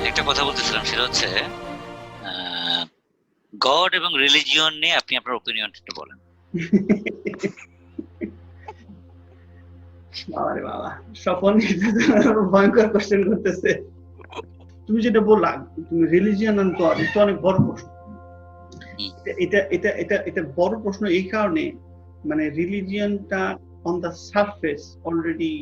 একটা কথা বলতেছিলাম, সেটা হচ্ছে গড এবং রিলিজিয়ন নিয়ে আপনি আপনার ওপিনিয়ন একটু বলেন। বাবারে বাবা, স্বপন ভয়ঙ্কর কোশ্চেন করতেছে। তুমি যেটা বললা, তুমি রিলিজিয়ন এন্ড গড, এটা অনেক বড় প্রশ্ন। এটা বড় প্রশ্ন এই কারণে, মানে রিলিজিয়নটা on the surface already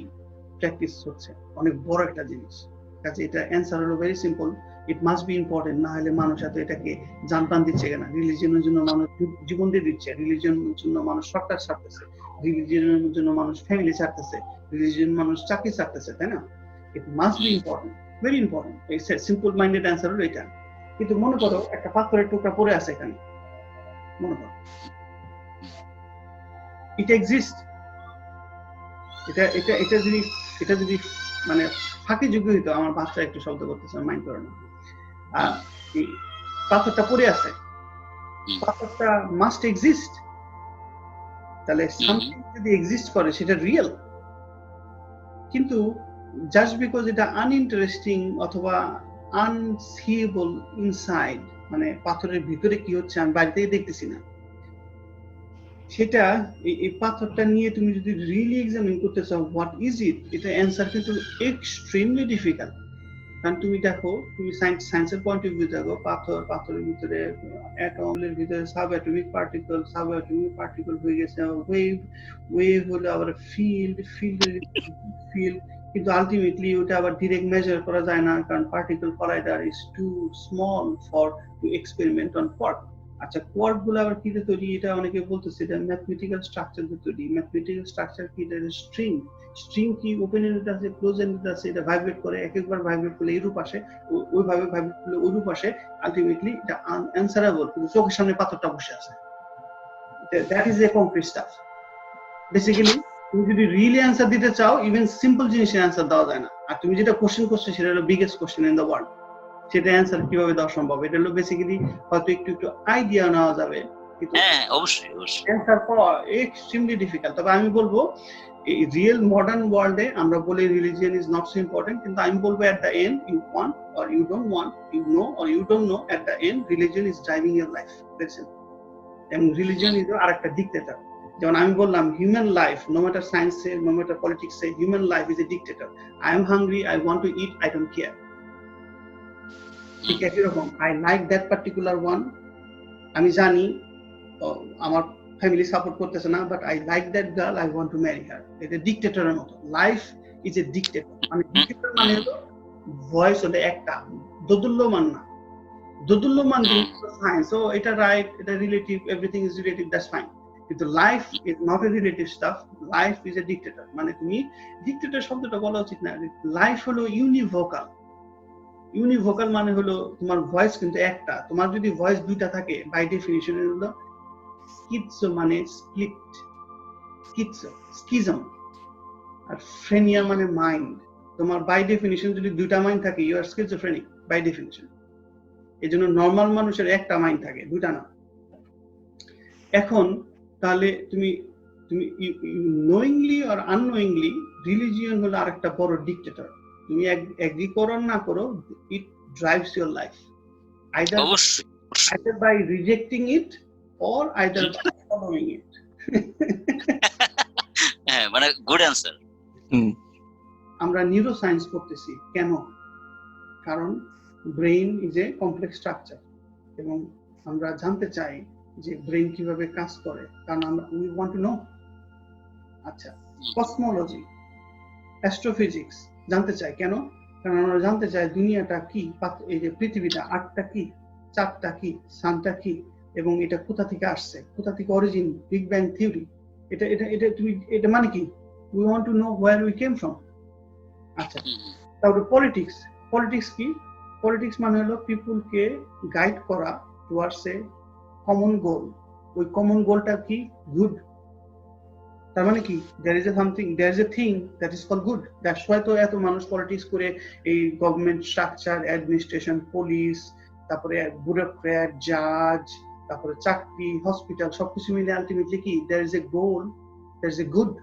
practice হচ্ছে, অনেক বড় একটা জিনিস। কাজে এটা অ্যান্সার হলো very simple, it must be important, না হলে মানুষ এত এটাকে জানপ্রাণ দিচ্ছে কেনা। রিলিজিয়নের জন্য মানুষ জীবন দিয়ে দিচ্ছে, রিলিজিয়নের জন্য মানুষ সরকার ছাড়তেছে, রিলিজিয়নের জন্য মানুষ ফ্যামিলি ছাড়তেছে, রিলিজিয়ন মানুষ চাকরি ছাড়তেছে, তাই না? ইট must be important, very important. Simple minded answer হলো এটা। কিন্তু মনে করো একটা পাথরের টুকরা পড়ে আছে এখানে, মনে করো it exists, এটা যদি মানে ফাঁকি যোগ্য হইতো, আমার বাচ্চা একটু শব্দ করতেছে, মাইন্ড করে না, আর এই পাথরটা পড়ে আছে, পাথরটা মাস্ট এক্সিস্ট। তাহলে সামথিং যদি এক্সিস্ট করে সেটা রিয়েল। কিন্তু জাস্ট বিকজ এটা আনইন্টারেস্টিং অথবা আনসিয়েবল ইনসাইড, মানে পাথরের ভিতরে কি হচ্ছে আমি বাইরে থেকে দেখতেছি না, সেটা এই পাথরটা নিয়ে তুমি যদি রিয়েলি এক্সামিন করতে চাও হোয়াট ইজ ইট, এটা অ্যান্সার কিন্তু এক্সট্রিমলি ডিফিকাল্ট। কারণ তুমি দেখো, তুমি সায়েন্সের পয়েন্ট অফ ভিউ দেখো, পাথরের ভিতরে অ্যাটমের ভিতরে সাব অ্যাটমিক পার্টিকেল হয়ে গেছে, ওয়েভ হলো আবার ফিল্ড, কিন্তু আলটিমেটলি ওটা আবার ডিরেক্ট মেজার করা যায় না, কারণ particle collider is too small for to experiment on quark. আচ্ছা, কোয়ার্ক গুলো আবার কিতে তৈরি, এটা অনেকে বলতেছে এটা ম্যাথমেটিক্যাল স্ট্রাকচার দিয়ে তৈরি। ম্যাথমেটিক্যাল স্ট্রাকচার কি? এটা স্ট্রিং কি ওপেন এন্ডেড আছে, ক্লোজ এন্ডেড আছে, এটা ভাইব্রেট করে, একবার ভাইব্রেট করলে এই রূপ আসে, ওইভাবে ভাইব্রেট করলে ওই রূপ আসে, আলটিমেটলি এটা আনঅ্যান্সারেবল। কিন্তু চোখের সামনে পাথরটা বসে আছে, that is a concrete staff. Basically তুমি যদি রিয়েলি অ্যান্সার দিতে চাও, ইভেন সিম্পল জিনিসের অ্যান্সার দেওয়া যায় না। আর তুমি যেটা কোশ্চেন করছো সেটা হলো biggest question in the world, সেটা অ্যান্সার কিভাবে দেওয়া সম্ভব? এটা হলো বেসিক্যালি হয়তো একটু আইডিয়া নেওয়া যাবে, কিন্তু অবশ্যই অ্যান্সার পাওয়া এক্সট্রিমলি ডিফিকাল্ট। তবে আমি বলবো এই রিয়েল মডার্ন ওয়ার্ল্ডে আমরা বলি religion is not so important, কিন্তু আমি বলবো at the end you want or you don't want, you know or you don't know, at the end religion is driving your life. এবং রিলিজিয়ন ইজ আরেকটা dictator. যেমন আমি বললাম human life, no matter সায়েন্সে, no matter পলিটিক্সে, human life is a dictator. I am hungry, I want to eat, I don't care. ঠিক একই রকম, I like that particular one, আমি জানি আমার ফ্যামিলি সাপোর্ট করতেছে না, but I like that girl, I want to marry her. এটা ডিক্টেটরের মতো, লাইফ ইজ এ ডিক্টেটর। মানে ডিক্টেটর মানে হলো ভয়েস হলো একটা, দোদুল্যমান না, দোদুল্যমান সায়েন্স, ও এটা রাইট, এটা relative, everything is relative, that's fine. কিন্তু life is not a relative stuff, life is a dictator. মানে তুমি ডিক্টেটর শব্দটা বলা উচিত না, লাইফ হলো ইউনিভোকাল। ইউনিভোকাল মানে হলো তোমার ভয়েস কিন্তু একটা, তোমার যদি ভয়েস দুইটা থাকে বাই ডেফিনিশন হলো স্কিজো, মানে স্প্লিট, স্কিজম। আর ফ্রেনিয়া মানে মাইন্ড। তোমার বাই ডেফিনিশন যদি দুইটা মাইন্ড থাকে, you are schizophrenic by definition. এই জন্য নর্মাল মানুষের একটা মাইন্ড থাকে, দুইটা না। এখন তাহলে তুমি নোয়িংলি আর আননোয়িংলি, রিলিজিয়ন হলো আরেকটা বড় ডিক্টেটর। তুমি এগ্রি করো না করো, it drives your life, either by rejecting it or either by following it. মানে গুড অ্যান্সার। আমরা নিউরোসায়েন্স করতেছি কেন? কারণ brain is a complex structure, এবং আমরা জানতে চাই যে ব্রেইন কিভাবে কাজ করে, কারণ আমরা উই ওয়ান্ট টু নো। আচ্ছা, কসমোলজি, অ্যাস্ট্রোফিজিক্স জানতে চাই কেন? কারণ আমরা জানতে চাই দুনিয়াটা কি, এই যে পৃথিবীটা, আটটা কি, চারটা কি, সানটা কি, এবং এটা কোথা থেকে আসছে, কোথা থেকে অরিজিন, বিগ ব্যাং থিওরি, এটা মানে কি? We want to know where we came from. আচ্ছা, তারপরে পলিটিক্স কি? পলিটিক্স মানে হলো পিপুলকে গাইড করা টুয়ার্ডস এ কমন গোল। ওই কমন গোলটা কি? গুড। তার মানে কি? there is a thing that is called good. That's why তো এত মানুষ পলিটিক্স করে, এই গভর্নমেন্ট স্ট্রাকচার, অ্যাডমিনিস্ট্রেশন, পুলিশ, তারপরে ব্যুরোক্র্যাট, জাজ, তারপরে চাকরি, হসপিটাল, সবকিছু মিলে আলটিমেটলি কি? there is a goal, there is a good.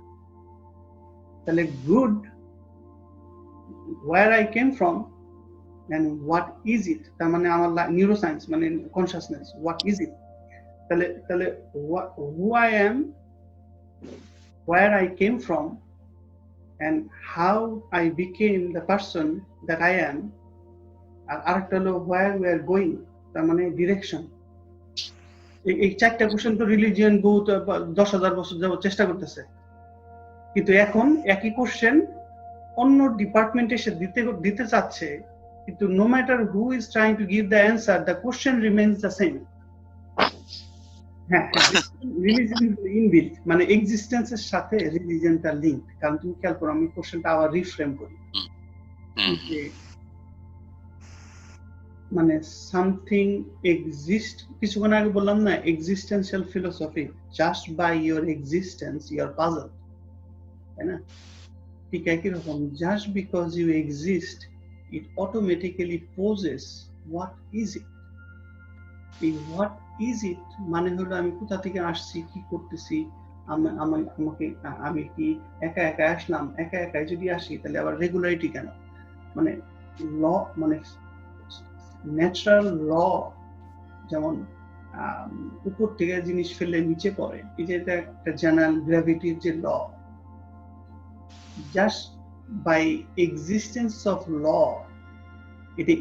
তাহলে good, where I came from and what is it, তার মানে আমার নিউরোসায়েন্স মানে কনসিয়াসনেস, what is it, তাহলে তাহলে who I am, where I came from, and how I became the person that I am, আর আরেকটা হলো where we are going, তার মানে ডিরেকশন। এই চারটা কোশ্চেন তো রিলিজিয়ন বহুত 10,000 বছর যাবত চেষ্টা করতেছে, কিন্তু এখন একই কোশ্চেন অন্য ডিপার্টমেন্ট এসে দিতে চাচ্ছে, কিন্তু no matter who is trying to give the answer, the question remains the same. হ্যাঁ, রিলিজিয়ন ইনবিল্ট, মানে এক্সিস্টেন্সের সাথে রিলিজিয়নটা লিঙ্ক। কারণ তুমি খেয়াল করো, আমি কোশ্চেনটা আবার রিফ্রেম করি, মানে সামথিং এক্সিস্ট, কিছুক্ষণ আগে বললাম না existential philosophy, just by your existence your puzzle, তাই না? ঠিক একই রকম, just because you exist it automatically poses what is it. এই what is it মানে হলো আমি কোথা থেকে আসছি, কি করতেছি, আমি কি একা একা আসলাম, একা একাই যদি আসি তাহলে আবার রেগুলারিটি কেন, মানে ল, মানে ন্যাচারাল ল, যেমন উপর থেকে জিনিস ফেললে নিচে পড়ে, এই যে এটা একটা জেনারেল গ্র্যাভিটির যে ল, just by existence of law, এটা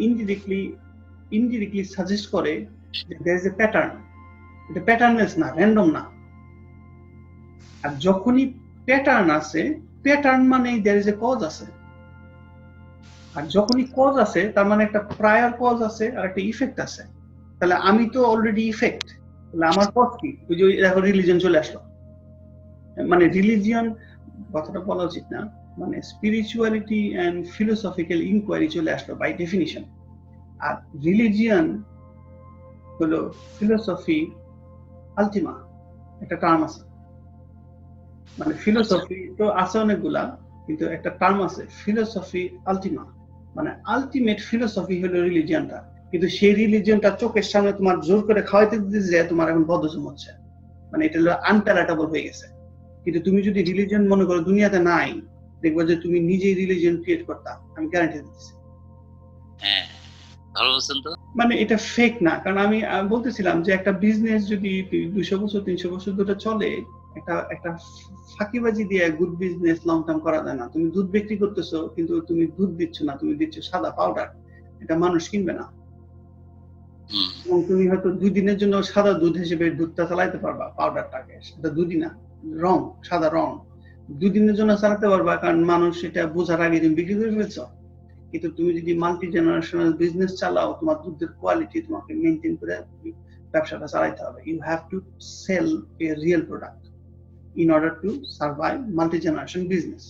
indirectly suggest করে যে there is a pattern, এটা প্যাটার্নলেস না, র্যান্ডম না। আর যখনই প্যাটার্ন আছে, প্যাটার্ন মানে there is a cause আছে, আর যখনই কজ আছে তার মানে একটা প্রায়র কজ আছে আর একটা ইফেক্ট আছে। তাহলে আমি তো অলরেডি ইফেক্ট, তাহলে আমার কজ কি? ওই যে দেখো রিলিজিয়ন চলে আসলো, মানে রিলিজিয়ন কথাটা বলা উচিত না, মানে স্পিরিচুয়ালিটি এন্ড ফিলোসফিক্যাল ইনকোয়ারি চলে আসলো বাই ডেফিনিশন। আর রিলিজিয়ন হলো ফিলোসফি আলটিমা, একটা টার্ম আছে, মানে ফিলোসফি তো আছে অনেকগুলা, কিন্তু একটা টার্ম আছে ফিলোসফি আলটিমা, মানে আলটিমেট ফিলোসফি হলো রিলিজিয়নটা। কিন্তু সেই রিলিজিয়নটা চোখের সামনে তোমার জোর করে খাওয়াইতে দিতে যায়, তোমার এখন বদহজম হচ্ছে, মানে এটা হলো আনপ্যারাটেবল হয়ে গেছে। কিন্তু তুমি যদি রিলিজিয়ন মনে করো দুনিয়াতে নাই, দেখবো যে তুমি নিজেই রিলিজিয়ন ক্রিয়েট করতা, আমি গ্যারান্টি দিচ্ছি। হ্যাঁ, ভালো বলছেন তো। মানে এটা ফেক না, কারণ আমি বলতেছিলাম যে একটা বিজনেস যদি 200 বছর 300 বছর ধরে চলে, একটা ফাঁকিবাজি দিয়ে গুড বিজনেস লং টার্ম করা যায় না। তুমি দুধ বিক্রি করতেছো, কিন্তু তুমি দুধ দিচ্ছ না, তুমি দিচ্ছ সাদা পাউডার, এটা মানুষ কিনবে না। এবং তুমি হয়তো 2 দিনের জন্য সাদা দুধ হিসেবে দুধটা চালাইতে পারবা, পাউডারটাকে, সেটা দুধই না, রং, সাদা রং 2 দিনের জন্য চালাতে পারবা, কারণ মানুষ এটা বোঝার আগে তুমি বিক্রি করে ফেলছো। কিন্তু তুমি যদি মাল্টি জেনারেশনাল বিজনেস চালাও, তোমার দুধের কোয়ালিটি তোমাকে মেনটেন করে ব্যবসাটা চালাইতে হবে। You have to sell a real product in order to survive multi generation business.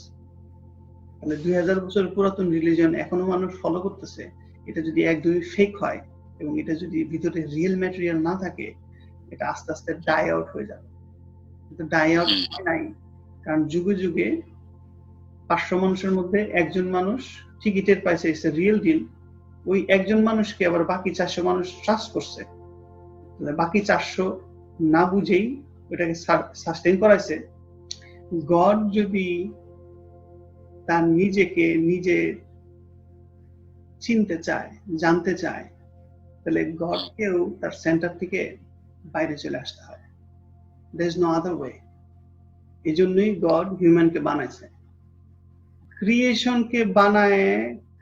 তাহলে 2000 বছর পুরাতন রিলিজিয়ন এখনো মানুষ ফলো করতেছে, এটা যদি একদমই ফেক হয় এবং এটা যদি ভিতরে রিয়েল ম্যাটেরিয়াল না থাকে, এটা আস্তে আস্তে ডাই আউট হয়ে যাবে। কিন্তু ডাই আউট নাই, কারণ যুগে যুগে 500 মানুষের মধ্যে একজন মানুষ ঠিকই টের পাইছে ইটস এ রিয়েল ডিল, ওই একজন মানুষকে আবার বাকি 400 মানুষ ট্রাস্ট করছে, বাকি 400 না বুঝেই ওটাকে সাস্টেইন করাইছে। গড যদি তার নিজেকে নিজে চিনতে চায়, জানতে চায়, তাহলে গডকেও তার সেন্টার থেকে বাইরে চলে আসতে হয়। there is no other way. এই জন্যই গড হিউম্যানকে বানাইছে। ক্রিয়েশনকে বানায়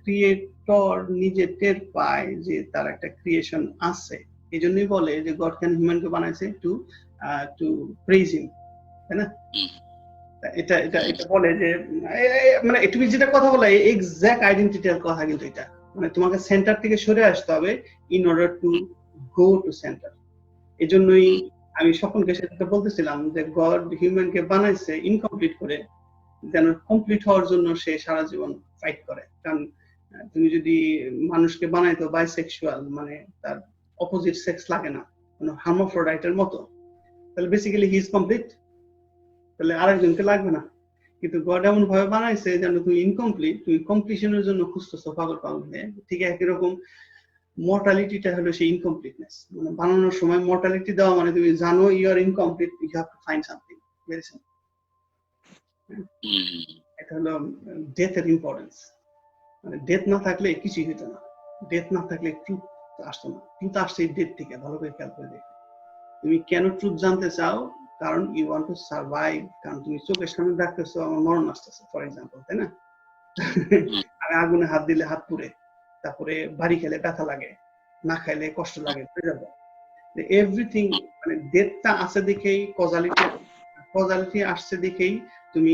ক্রিয়েটর নিজে টের পায় যে তার একটা ক্রিয়েশন আছে, এই জন্যই বলে যে গড ক্যান হিউম্যানকে বানাইছে টু প্রেইজ হিম, তাই না? এটা এটা এটা বলে যে মানে তুমি যেটা কথা বলে এক্সাক্ট আইডেন্টিটির কথা, কিন্তু এটা মানে তোমাকে সেন্টার থেকে সরে আসতে হবে in order to go to centre. এই জন্যই আমি স্বপনকে সেটা বলতেছিলাম যে গড হিউম্যানকে বানাইছে ইনকমপ্লিট করে, যেন কমপ্লিট হওয়ার জন্য সে সারা জীবন ফাইট করে। কারণ তুমি যদি মানুষকে বানাইতো বাইসেক্সুয়াল, মানে তার অপোজিট সেক্স লাগে না, মানে হার্মাফ্রোডাইটের মতো, তাহলে বেসিক্যালি হি ইজ কমপ্লিট, তাহলে আরেকজনকে লাগবে না। কিন্তু গড এমন ভাবে বানাইছে যেন তুমি ইনকমপ্লিট, তুমি কমপ্লিশনের জন্য খুঁজতেছো পাগল পাগল হয়ে। ঠিক একই রকম মর্টালিটিটা হলো সেই ইনকমপ্লিটনেস, মানে বানানোর সময় মর্টালিটি দেওয়া মানে তুমি জানো you are incomplete, you have to find something very simple. এটা হলো ডেথের ইম্পর্টেন্স, মানে ডেথ না থাকলে কিছুই হতো না। ডেথ না থাকলে ট্রুথ আসতো না। ট্রুথ আসছে এই ডেথ থেকে, ভালো করে খেয়াল করে দেখো। তুমি কেন ট্রুথ জানতে চাও? কারণ ইউ ওয়ান্ট টু সার্ভাইভ। কারণ তুমি চোখের সামনে দেখতেছো আমার মরণ আসতেছে, ফর এক্সাম্পল, তাই না? আমি আগুনে হাত দিলে হাত পুড়ে, তারপরে বাড়ি খেলে ব্যথা লাগে, না খাইলে কষ্ট লাগে, হয়ে যাবে। এভরিথিং মানে ডেথটা আছে দেখেই কজালিটি আসছে দেখেই তুমি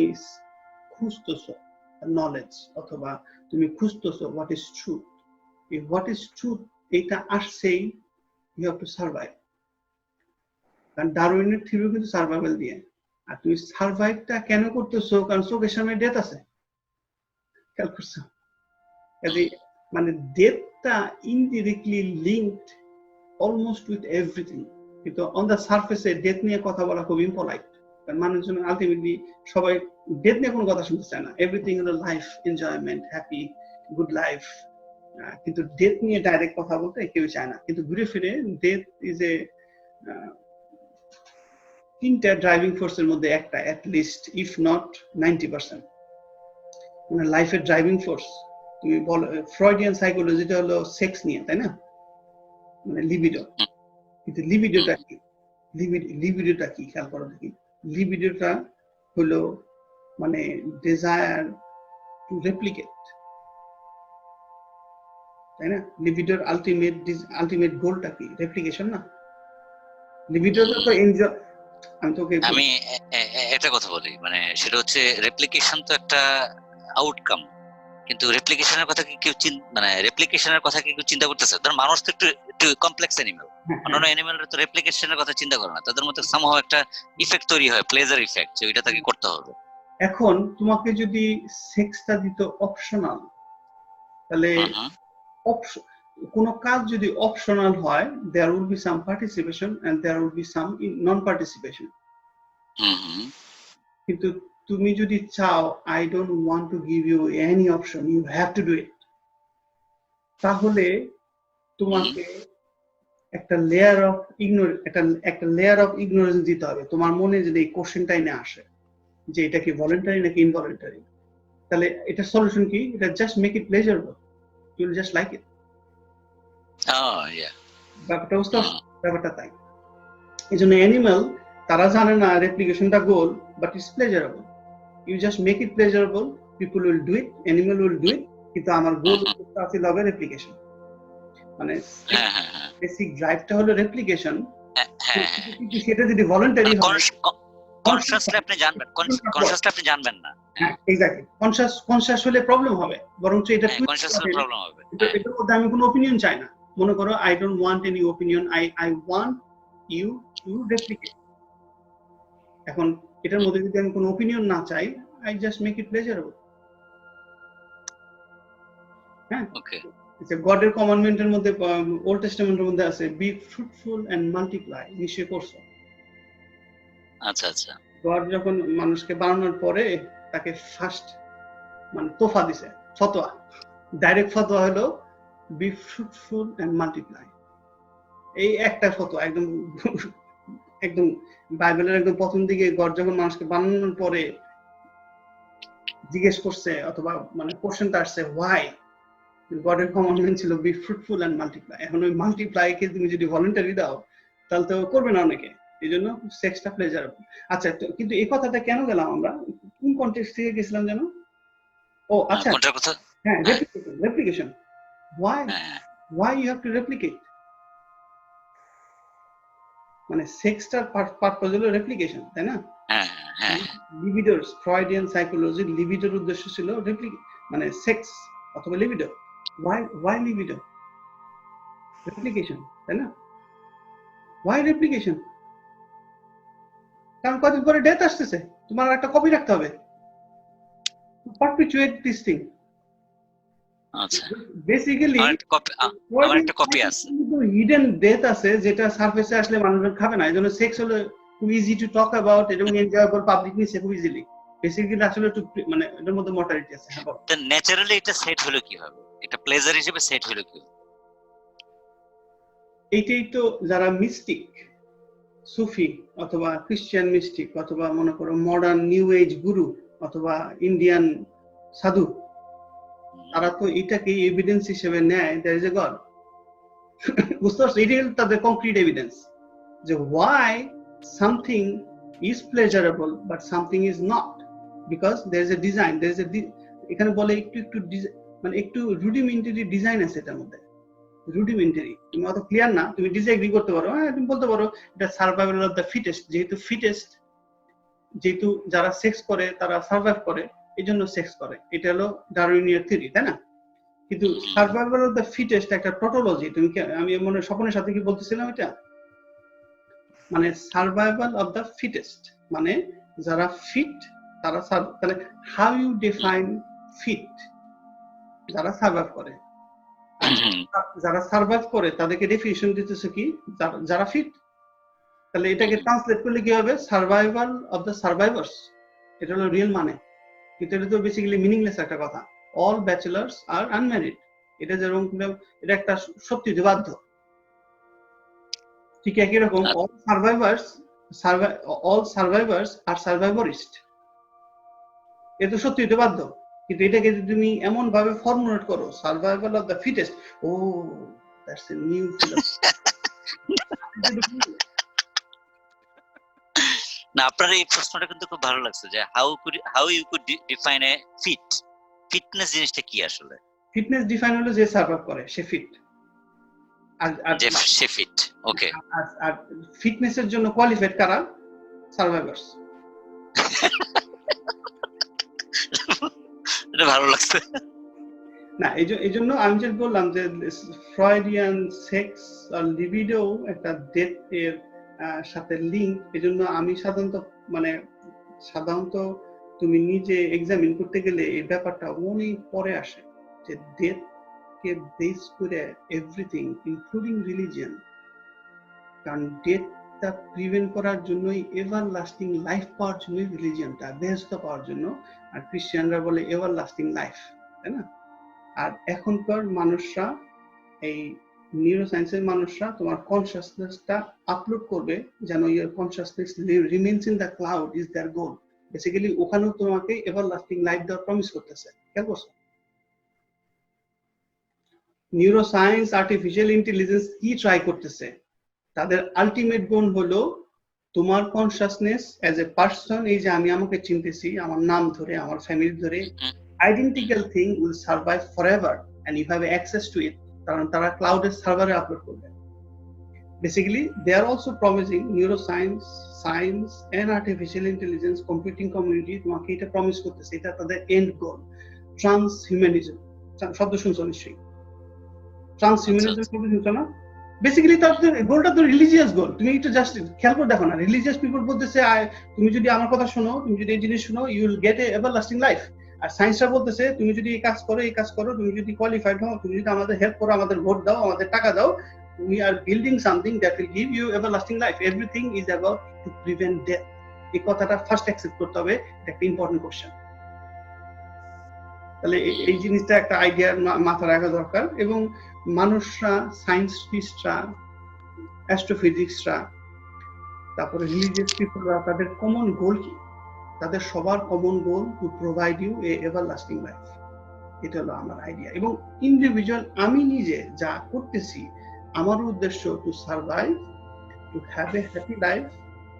খুঁজতেছো নলেজ, অথবা তুমি খুঁজতেছো হোয়াট ইজ ট্রুথ। এই হোয়াট ইজ ট্রুথ এটা আসছেই ইউ হ্যাভ টু সার্ভাইভ। কারণ ডারউইনের থিওরি কিন্তু সার্ভাইভাল দিয়ে। আর তুমি সার্ভাইভটা কেন করতেছো? কারণ চোখের সামনে ডেথ আছে, খেয়াল করছো? মানে ডেথটা indirectly linked almost with everything. কিন্তু অন দ্য সারফেসে ডেথ নিয়ে কথা বলা খুব ইম্পলাইট, কারণ মানুষজন আলটিমেটলি সবাই ডেথ নিয়ে কোনো কথা শুনতে চায় না। এভরিথিং হলো life, enjoyment, happy, good life. কিন্তু ডেথ নিয়ে ডাইরেক্ট কথা বলতে কেউ চায় না। কিন্তু ঘুরে ফিরে ডেথ ইজ এ তিনটা ড্রাইভিং ফোর্সের মধ্যে একটা, অ্যাট লিস্ট ইফ নট 90%, মানে লাইফের ড্রাইভিং ফোর্স। তুমি বলো ফ্রয়েডিয়ান সাইকোলজিটা হলো সেক্স নিয়ে, তাই না? মানে লিবিডো। কিন্তু লিবিডোটা কি? লিবিডোটা কি খেয়াল করো দেখি। লিবিডোটা হলো মানে ডিজায়ার টু রেপ্লিকেট, তাই না? লিবিডোর আলটিমেট গোলটা কি? রেপ্লিকেশন না? লিবিডোটা তো এনজয়। আমি একটা কথা বলি, মানে সেটা হচ্ছে রেপ্লিকেশন তো একটা আউটকাম, কিন্তু রেপ্লিকেশনের কথা কি কেউ মানে রেপ্লিকেশনের কথা কি কেউ চিন্তা করতেছে? ধর মানুষ তো একটু কমপ্লেক্স অ্যানিমাল, অন্যান্য অ্যানিমালরা তো রেপ্লিকেশনের কথা চিন্তা করে না। তাদের মধ্যে সামহাও একটা ইফেক্ট তৈরি হয়, প্লেজার ইফেক্ট, যে ওইটা তাকে করতে হবে। এখন তোমাকে যদি সেক্সটা দিত অপশনাল, তাহলে কোনো কাজ যদি অপশনাল হয়, there will be some participation and there will be some non participation. কিন্তু তুমি যদি চাও I don't want to give you any option, you have to do it, তাহলে তোমাকে একটা লেয়ার অফ ইগনোরেন্স দিতে হবে। তোমার মনে যদি এই কোশ্চেনটাই না আসে যে এটা কি ভলান্টারি নাকি ইনভলান্টারি, তাহলে এটা সলিউশন কি? এটা just make it pleasurable, you will just like it. ব্যাপারটা তাই। এই জন্য অ্যানিমাল তারা জানে না রেপ্লিকেশনটা goal, but it's pleasurable. You just make it pleasurable, people will do it, animal will do it. কিন্তু আমার গোল আছে লবে রেপ্লিকেশন, মানে বেসিক ড্রাইভটা হলো রেপ্লিকেশন। কিন্তু সেটা যদি ভলান্টারি হয়, কনশাসলি আপনি জানবেন না। এক্স্যাক্টলি, কনশাস হলে প্রবলেম হবে, বরং এটা প্রবলেম হবে। এটার মধ্যে আমি কোনো অপিনিয়ন চাই না। মনে করো I don't want any opinion, I want you to replicate. এখন এটার মধ্যে যদি আমি কোনো অপিনিয়ন না চাই, I just make it pleasurable. হ্যাঁ, ওকে। গডের কমান্ডমেন্টের মধ্যে, ওল্ড টেস্টামেন্টের মধ্যে আছে বি ফ্রুটফুল এন্ড মাল্টিপ্লাই, নিশ্চয়ই পড়ছো। আচ্ছা আচ্ছা। গড যখন মানুষকে বানানোর পরে তাকে ফার্স্ট মানে তোফা দিছে, ফতোয়া, ডাইরেক্ট ফতোয়া হলো বি ফ্রুটফুল এন্ড মাল্টিপ্লাই। এই একটা ফতোয়া একদম বাইবেলের একদম প্রথম দিকে গড যখন মানুষকে বানানোর পরে জিজ্ঞেস করছে, অথবা মানে কোশ্চেনটা আসছে হোয়াই, গডের কমান্ডমেন্ট ছিল বি ফ্রুটফুল এন্ড মাল্টিপ্লাই। এখন ওই মাল্টিপ্লাই কে তুমি যদি ভলান্টারি দাও তাহলে তো করবে না অনেকে, এই জন্য সেক্সটা প্লেজারেবল। আচ্ছা, কিন্তু এই কথাটা কেন গেলাম আমরা, কোন কনটেক্সট থেকে গেছিলাম যেন? ও আচ্ছা, হ্যাঁ, replication. why you have to replicate, মানে সেক্সটার পারপাস হলো রেপ্লিকেশন, তাই না? লিবিডোর, ফ্রয়েডিয়ান সাইকোলজি, লিবিডোর উদ্দেশ্য ছিল মানে সেক্স অথবা লিবিডো। why libido? রেপ্লিকেশন, তাই না? why replication? কারণ কদিন পরে ডেথ আসতেছে, তোমার একটা কপি রাখতে হবে, পারপিচুয়েট দিস থিং। আচ্ছা, বেসিক্যালি আমার একটা কপি আছে, হিডেন ডেথ আছে যেটা সারফেসে আসলে মানুষজন খাবে না। এজন্য সেক্স হলো খুব ইজি টু টক অ্যাবাউট, এবং এনজয়েবল, পাবলিক নিছে খুব ইজিলি। বেসিক্যালি আসলে একটু মানে এর মধ্যে মর্টালিটি আছে। তো ন্যাচারালি এটা সেট হলো কিভাবে? এটা প্লেজার হিসেবে সেট হলো কিভাবে? এইটাই তো যারা মিস্টিক, সুফি অথবা খ্রিস্টান মিস্টিক, অথবা মনে করো মডার্ন নিউ এজ গুরু, অথবা ইন্ডিয়ান সাধু, তারা তো এটাকে এভিডেন্স হিসেবে নেয় there is a God. বুঝতে পারছো, এটাই তাদের কংক্রিট এভিডেন্স যে why something is pleasurable but something is not, because there is a design, there is a এখানে বলে একটু মানে একটু রুডিমেন্টারি ডিজাইন আছে এটার মধ্যে, রুডিমেন্টারি। তুমি অত ক্লিয়ার না, তুমি ডিসএগ্রি করতে পারো, হ্যাঁ তুমি বলতে পারো এটা সার্ভাইভাল অফ দ্য ফিটেস্ট, যেহেতু যারা সেক্স করে তারা সার্ভাইভ করে এই জন্য সেক্স করে, এটা হলো ডারউইনিয়ান থিওরি, তাই না? কিন্তু সার্ভাইভাল অফ দ্য ফিটেস্ট একটা টোটোলজি। তুমি আমি মনে স্বপনের সাথে কি বলতেছিলাম, এটা মানে সার্ভাইভাল অফ দ্য ফিটেস্ট মানে যারা ফিট তারা, তাহলে হাউ ইউ ডিফাইন ফিট? যারা সার্ভাইভ করে, যারা সার্ভাইভ করে তাদেরকে ডেফিনিশন দিতেছে কি যারা ফিট। তাহলে এটাকে ট্রান্সলেট করলে কি হবে? সার্ভাইভাল অফ দ্য সার্ভাইভার্স, এটা হলো রিয়েল মানে। কিন্তু এটা তো বেসিক্যালি মিনিংলেস একটা কথা। অল ব্যাচেলার্স আর আনম্যারিড, এটা যেরকম এটা একটা সত্যি বাধ্য। ঠিক একই রকম অল সার্ভাইভার্স আর সার্ভাইভারিস্ট, এটা তো সত্যি হতে বাধ্য। কিন্তু এটাকে যদি তুমি এমন ভাবে ফর্মুলেট করো, survival of the fittest, oh that's a new না, আপনার এই প্রশ্নটা কিন্তু খুব ভালো লাগছে যে how you could define a fitness জিনিসটা কি আসলে? ফিটনেস ডিফাইন হলো যে সার্ভাইভ করে সে ফিট, আর সে ফিট। ওকে, আর ফিটনেসের জন্য কোয়ালিফাইড কারা? সার্ভাইভার্স। এটা ভালো লাগছে। না, এই জন্য আমি যে বললাম যে ফ্রয়েডিয়ান সেক্স আর লিবিডো একটা ডেথ এর সাথে লিঙ্ক। এজন্য আমি সাধারণত তুমি নিজে এক্সামিন করতে গেলে এই ব্যাপারটা অনেক পরে আসে, যে ডেথ কে বেস করে এভরিথিং ইনক্লুডিং রিলিজিয়ন। কারণ ডেথটা প্রিভেন্ট করার জন্যই, এভার লাস্টিং লাইফ পাওয়ার জন্যই রিলিজিয়নটা, বেহেশত পাওয়ার জন্য। আর ক্রিশ্চিয়ানরা বলে এভার লাস্টিং লাইফ, তাই না? আর এখনকার মানুষরা, এই নিউরোসায়েন্সের মানুষরা তোমার কনসিয়াসনেসটা আপলোড করবে যেন your consciousness remains in the cloud is their goal. Basically ওখানেও তোমাকে এভার লাস্টিং লাইফ দেওয়ার প্রমিস করতেছে। খেয়াল করছো? নিউরোসায়েন্স আর্টিফিশিয়াল ইন্টেলিজেন্স কি ট্রাই করতেছে? তাদের আলটিমেট গোল হলো তোমার কনসিয়াসনেস অ্যাজ এ পার্সন, এই যে আমি আমাকে চিনতেছি আমার নাম ধরে, আমার ফ্যামিলি ধরে, identical thing will survive forever and you have access to it, কারণ তারা ক্লাউডের সার্ভারে আপলোড করবে। Basically they are also promising, neuroscience, science and artificial intelligence computing community তোমাকে এটা প্রমিস করতেছে, এটা তাদের এন্ড গোল। ট্রান্সহিউম্যানিজম শব্দ শুনছো নিশ্চয়ই? ট্রান্সহিউম্যানিজম শব্দ শুনছো না? বেসিক্যালি তাদের গোলটা তো রিলিজিয়াস গোল। তুমি একটু জাস্ট খেয়াল করে দেখো না, রিলিজিয়াস পিপল বলতেছে তুমি যদি আমার কথা শোনো, তুমি যদি এই জিনিস শোনো, you will get a everlasting life. আর সায়েন্সরা বলতেছে তুমি যদি এই কাজ করো, তুমি যদি কোয়ালিফাইড হও, তুমি যদি আমাদের হেল্প করো, আমাদের ভোট দাও, আমাদের টাকা দাও, we are building something that will give you everlasting life. Everything is about to prevent death. এই কথাটা ফার্স্ট অ্যাকসেপ্ট করতে হবে, এটা একটা ইম্পর্টেন্ট কোশ্চেন। তাহলে এই জিনিসটা একটা আইডিয়া মাথায় রাখা দরকার। এবং মানুষরা, সায়েন্টিস্টরা, অ্যাস্ট্রোফিজিক্সরা, তারপরে রিলিজিয়াস পিপলরা, তাদের কমন গোল কি? তাদের সবার common goal to provide you a everlasting life. এটা হলো আমার আইডিয়া। এবং ইন্ডিভিজুয়াল আমি নিজে যা করতেছি, আমার উদ্দেশ্য to survive, to have a happy life,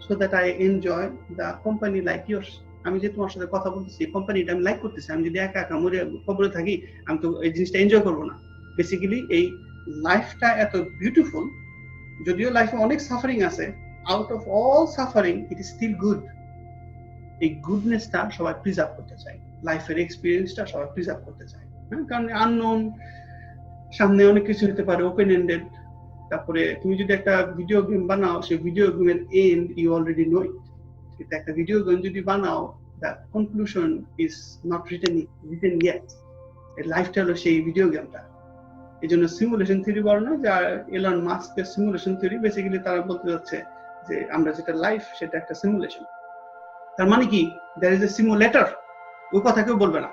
so that I enjoy the company like yours. আমি যে তোমার সাথে কথা বলতেছি, কোম্পানিটা আমি লাইক করতেছি। আমি যদি একা একা মরে কবরে থাকি, আমি তো এই জিনিসটা এনজয় করবো না। বেসিক্যালি এই লাইফটা এত বিউটিফুল, যদিও লাইফে অনেক সাফারিং আছে, out of all suffering it is still good. এই গুডনেসটা সবাই প্রিজার্ভ করতে চায়, লাইফের এক্সপিরিয়েন্সটা সবাই প্রিজার্ভ করতে চায়। কারণ আননোন, সামনে অনেক কিছু হতে পারে, ওপেন এন্ডেড। তারপরে তুমি যদি একটা ভিডিও গেম বানাও, সেই ভিডিও গেমের এন্ড ইউ অলরেডি নো ইট। কিন্তু একটা ভিডিও গেম যদি বানাও, the conclusion is not written yet. লাইফটা হলো সেই ভিডিও গেমটা। এই জন্য সিমুলেশন থিওরি বলে না, যে এলন মাস্কের সিমুলেশন থিওরি, বেসিক্যালি তারা বলতে যাচ্ছে যে আমরা যেটা লাইফ, সেটা একটা সিমুলেশন। তার মানে কি? There is a simulator. ওই কথা কেউ বলবে না,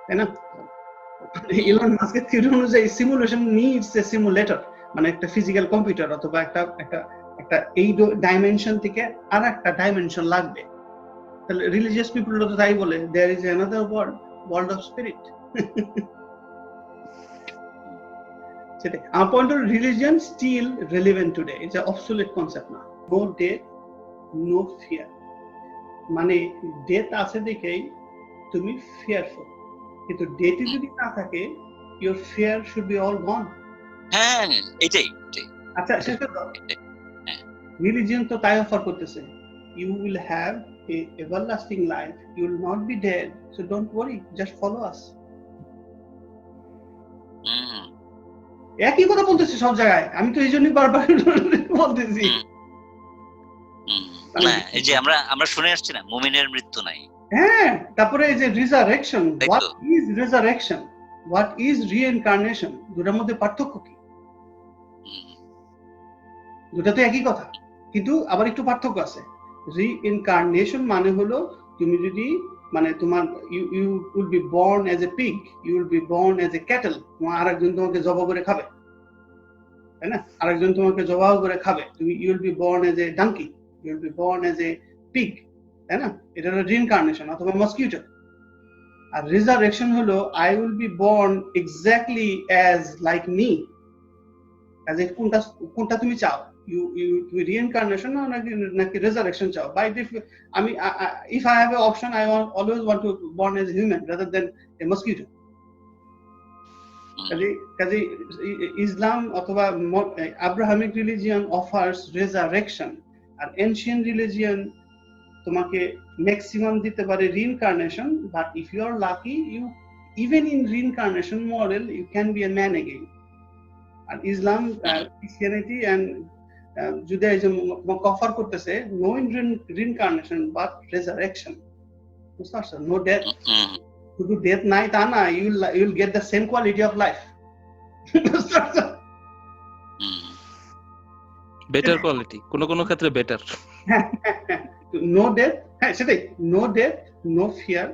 তাই না? এলন মাস্কের থিওরি অনুযায়ী সিমুলেশন নিডস এ সিমুলেটর, মানে একটা ফিজিক্যাল কম্পিউটার অথবা একটা এই ডাইমেনশন থেকে আর একটা ডাইমেনশন লাগবে। তাহলে রিলিজিয়াস পিপলরা তো তাই বলে, there is another world of spirit. সেটাই আমার point of religion still relevant today. It's absolute concept না। নো ডেথ, নো ফিয়ার, মানে ডেথ আছে দেখেই তুমি ফিয়ারফুল, কিন্তু ডেথ যদি না থাকে your fear should be all gone. হ্যাঁ, এটাই। আচ্ছা, শেষ করো। রিলিজিয়ন তো তাই অফার করতেছে, you will have a everlasting life, you will not be dead, so don't worry, just follow us. একই কথা বলতেছে সব জায়গায়, আমি তো এই জন্যই বারবার বলতেছি। না, এই যে আমরা শুনে আসছি না, মুমিনের মৃত্যু নাই। হ্যাঁ, তারপরে এই যে resurrection, what is resurrection, what is reincarnation, দুটার মধ্যে পার্থক্য কি? দুটা তো একই কথা, কিন্তু আবার একটু পার্থক্য আছে। রিইনকার্নেশন মানে হলো তুমি যদি মানে তোমার you will be born as a pig, you will be born as a cattle, আরেকজন তোমাকে জবাই করে খাবে, তাই না? আরেকজন তোমাকে জবাই করে খাবে, তুমি you will be born as a donkey, you will be born as a pig, তাই না? এটা হলো রিইনকার্নেশন অথবা মসকিউটো। আর রিজারেকশন হলো I will be born exactly as like me, as a কোনটা তুমি চাও? তুমি রিইনকার্নেশন নাকি রিজারেকশন চাও? বাই আমি if I have a option, I always want to born as human rather than a mosquito. কাজে ইসলাম অথবা আব্রাহামিক রিলিজিয়ন অফার্স রিজারেকশন, আর এনশিয়েন্ট রিলিজিয়ন তোমাকে ম্যাক্সিমাম দিতে পারে reincarnation, but if you are lucky, you even in reincarnation model you can be a man again. আর Islam, Christianity and Judaism offer করতেছে no reincarnation but resurrection. বুঝতে পারছো? No death, শুধু death নাই তা না, you will get the same quality of life. বুঝতে পারছো? বেটার কোয়ালিটি, কোন ক্ষেত্রে বেটার। নো ডেথ, হ্যাঁ সেটাই, নো ডেথ, নো ফিয়ার।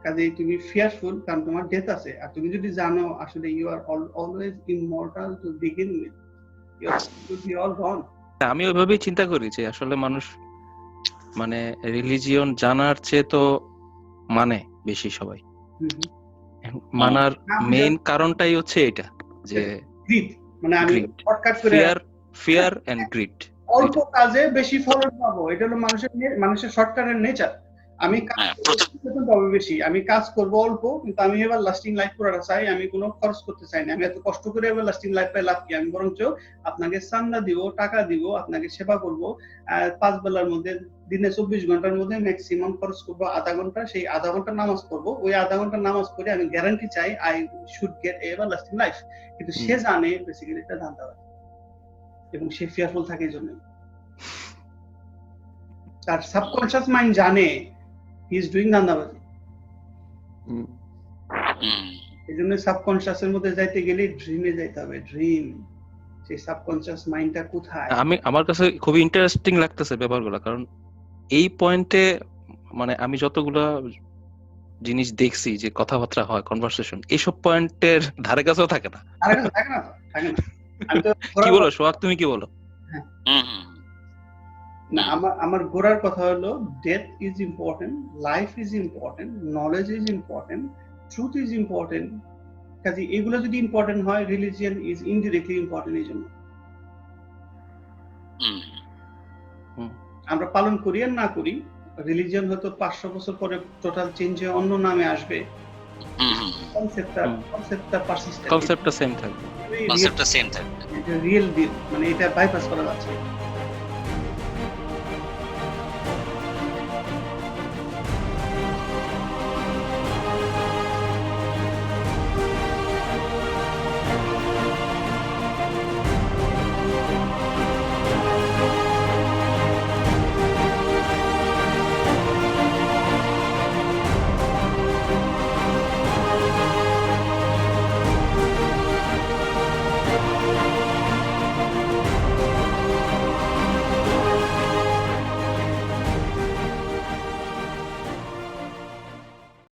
কাজে তুমি ফিয়ারফুল কারণ তোমার ডেথ আছে, আর তুমি যদি জানো আসলে you are always immortal to begin with, you will be all gone. আমি ওইভাবেই চিন্তা করি যে আসলে মানুষ মানে রিলিজিয়ন জানার চেয়ে তো মানে বেশি সবাই। মানার মেইন কারণটাই হচ্ছে এটা যে গ্রিড, মানে আমি শর্টকাট করে ফিয়ার এন্ড গ্রিড। অল্প কাজে বেশি ফলন পাবো, এটা হলো মানুষের শর্টকাটের নেচার। আমি বেশি, আমি কাজ করব অল্প, কিন্তু আমি এবার লাস্টিং লাইফ করাটা চাই, আমি কোনো খরচ করতে চাই না। আমি এত কষ্ট করে এবার লাস্টিং লাইফ পাই লাভ কি? আমি বরঞ্চ আপনাকে চান্দা দিব, টাকা দিব, আপনাকে সেবা করব, 5 বেলার মধ্যে দিনে 24 ঘন্টার মধ্যে ম্যাক্সিমাম খরচ করবো আধা ঘন্টা, সেই আধা ঘন্টা নামাজ পড়বো, ওই আধা ঘন্টা নামাজ পড়ে আমি গ্যারান্টি চাই I should get ever lasting life. কিন্তু সে জানে বেসিক্যালি এটা ধান্দাবাজ, এবং সে ফিয়ারফুল থাকে এই জন্য। তার সাবকনশিয়াস মাইন্ড জানে হি ইজ ডুইং ধান্দাবাজি। এই জন্য সাবকনশিয়াসের মধ্যে যাইতে গেলে ড্রিমে যাইতে হবে। ড্রিম, সেই সাবকনশিয়াস মাইন্ডটা কোথায়? আমার কাছে খুবই ইন্টারেস্টিং লাগতেছে ব্যাপারগুলো, কারণ এই পয়েন্টে মানে আমি যতগুলা জিনিস দেখছি যে কথাবার্তা হয়, কনভারসেশন, এইসব পয়েন্টের ধারে কাছেও থাকে না। কি বলো সোহাগ, তুমি কি বলো? না, আমার গোড়ার কথা হলো death is important, life is important, knowledge is important, truth is important. কাজে এগুলো যদি ইম্পর্টেন্ট হয়, রিলিজিয়ন ইজ ইনডিরেক্টলি ইম্পর্টেন্ট। এই জন্য আমরা পালন করি আর না করি, রিলিজিয়ন হয়তো 500 বছর পরে টোটাল চেঞ্জ হয়ে অন্য নামে আসবে, কনসেপ্টটা পারসিস্টেন্ট, কনসেপ্টটা সেম থাকবে, কনসেপ্টটা সেম থাকবে। এটা রিয়েল ডিল, মানে এটা বাইপাস করা যাচ্ছে।